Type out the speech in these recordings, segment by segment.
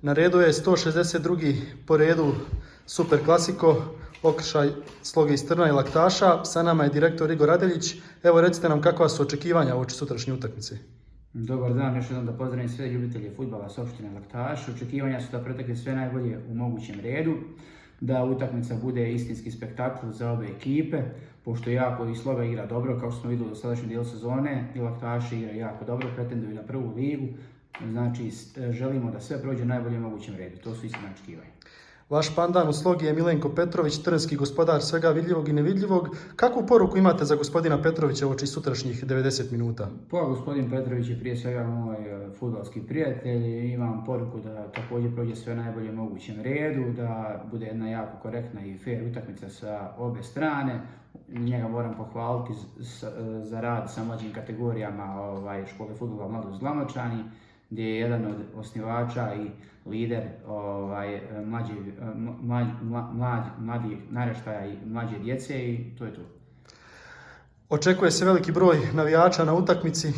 Na redu je 162. po redu Super Klasiko, okršaj Sloge iz Trna i Laktaša. Sa nama je direktor Igor Radeljić. Evo recite nam kakva su očekivanja uoči sutrašnje utakmice. Dobar dan, još jednom da pozdravim sve ljubitelje fudbala s opštine Laktaš. Očekivanja su da protekne sve najbolje u mogućem redu, da utakmica bude istinski spektakl za obe ekipe, pošto jako i Sloga igra dobro, kao što smo vidjeli u sadašnjem dijelu sezone, i Laktaš igra jako dobro, pretenduju na prvu ligu. Znači, želimo da sve prođe u najboljem mogućem redu, to su istina očekivanja. Vaš pandan u Slogi je Milenko Petrović, trnski gospodar svega vidljivog i nevidljivog. Kakvu poruku imate za gospodina Petrovića uoči sutrašnjih 90 minuta? Pa, gospodin Petrović je prije svega moj fudbalski prijatelj i imam poruku da također prođe sve najbolje mogućem redu, da bude jedna jako korektna i fair utakmica sa obe strane. Njega moram pohvaliti za rad sa mlađim kategorijama škole fudbala Mladost Glamočani, gdje je jedan od osnivača i lider mladih naraštaja i mlađe djece i to je to. Očekuje se veliki broj navijača na utakmici.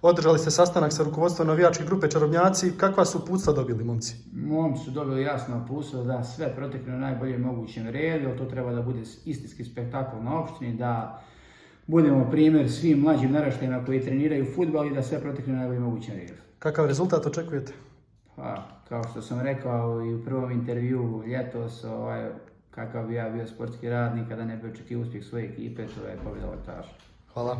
Održali ste sastanak sa rukovodstvom navijačke grupe Čarobnjaci. Kakva su uputstva dobili momci? Momci su dobili jasno uputstvo da sve protekne u najboljem mogućem redu, to treba da bude istinski spektakl na opštini, da budemo primjer svim mlađim naraštajima koji treniraju fudbal i da sve protekne u najboljem mogućem redu. Kakav rezultat očekujete? Pa, kao što sam rekao i u prvom intervjuu ljetos, kakav bi ja bio sportski radnik kada ne bi očekivao uspjeh svoje ekipe, to je pobjeda Laktaša. Hvala.